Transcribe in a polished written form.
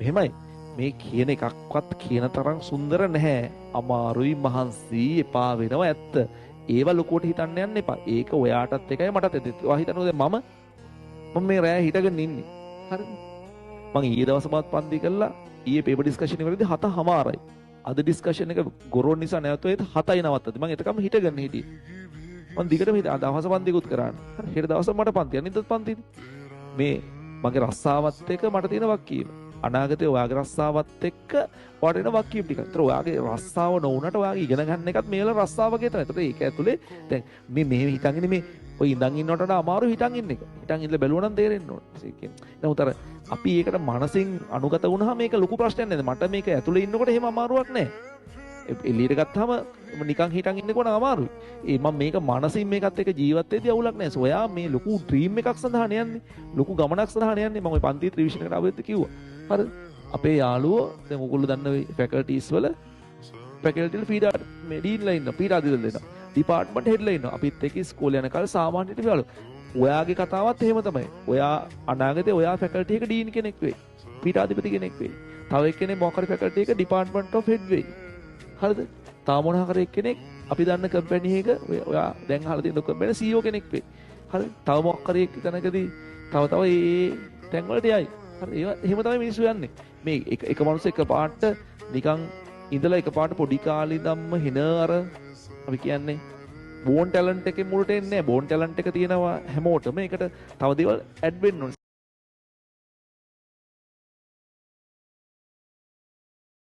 එහෙමයි. මේ කියන එකක්වත් කියන තරම් සුන්දර නැහැ. අමාරුයි මහන්සි එපා වෙනවා ඇත්ත. ඒව ලොකුවට හිතන්න යන්න එපා. ඒක ඔයාටත් එකයි මටත් එකයි. ඔයා හිතනවා දැන් මම මේ රෑ හිටගෙන ඉන්නේ. හරිද? මම ඊයේ දවස් මාත් පන්ති කළා. ඊයේ පේපර් ඩිස්කෂන් එකේදී 7:00මාරයි. අද ඩිස්කෂන් එක ගොරෝන් නිසා නැවතුනේ 7යි නවත්තද. මම එතකම හිටගෙන හිටියේ. මම දිගටම හිටියා. දවස් පන්තිකුත් කරාන. හරි හෙට දවස් මට පන්ති. අනිද්දාත් පන්තිද? මේ මගේ රස්සාවත් එක්ක මට තියෙන වක්කීම. අනාගතේ ඔයාගේ රස්සාවත් එක්ක ඔයාට එන වක්කීම් ටික. ඒතර ඔයාගේ රස්සාව නොවුනට ඔයාගේ ඉගෙන ගන්න එකත් මේවල රස්සාවගේ තමයි. ඒතර ඒක ඇතුලේ දැන් මේ හිතන් ඉන්නේ මේ ඔය ඉඳන් ඉන්නවට වඩා අමාරු හිතන් ඉන්න එක. හිතන් ඉඳලා බැලුවා නම් තේරෙන්න ඕනේ. ඒ කියන්නේ. නමුත් අර අපි ඒකට මනසින් අනුගත වුණාම මේක ලොකු ප්‍රශ්නයක් නේද? මට මේක ඇතුලේ ඉන්නකොට එහෙම අමාරුවක් නැහැ. එළියට ගත්තාම නිකන් හිටන් ඉන්නකොට අමාරුයි. මම මේක මනසින් මේකත් එක්ක ජීවත් වෙද්දී අවුලක් නැහැ. ඔයා මේ ලොකු ඩ්‍රීම් එකක් සඳහා යන්නේ. ලොකු ගමනක් සඳහා යන්නේ. මම ওই පන්ති රිවිෂන් එකට ආවෙත් කිව්වා. හරිද? අපේ යාළුවෝ දැන් ඔයගොල්ලෝ දන්න ෆැකල්ටිස් වල ෆැකල්ටි වල පීඩා මේ ඩීන්ලා ඉන්නවා. පීඩා දීලා දෙනවා. ඩිපාර්ට්මන්ට් හෙඩ්ලා ඉන්නවා. අපිත් එක්ක ඉස්කෝලේ යන කාලේ සාමාන්‍ය ටිකවල. ඔයාගේ කතාවත් එහෙම තමයි. ඔයා අනාගතේ ඔයා ෆැකල්ටි එක ඩීන් කෙනෙක් වෙයි. පීඩාධිපති කෙනෙක් වෙයි. තව එක්කෙනෙක් මොකක් හරි ෆැකල්ටි එක ඩිපාර්ට්මන්ට් ඔෆ් හෙඩ් වෙයි. හරිද? තාම මොනවා කරේ එක්කෙනෙක් අපි දන්න කම්පැනි එක ඔයා දැන් අහලා තියෙන කම්පැනි CEO කෙනෙක් වෙයි. හරි? තව මොකක් කරේ තැනකදී තව ඒ තැන් වලට යයි. හරි? එහෙම තමයි මිනිස්සු යන්නේ. මේ එක මනුස්ස එක පාට නිකන් ඉඳලා එක පාට පොඩි කාලේ ඉඳන්ම හින අර අපි කියන්නේ බෝන් ටැලන්ට් එකේ මුලට එන්නේ නැහැ. බෝන් ටැලන්ට් එක තියෙනවා හැමෝටම. ඒකට තව දේවල් ඇඩ් වෙන්න ඕනේ.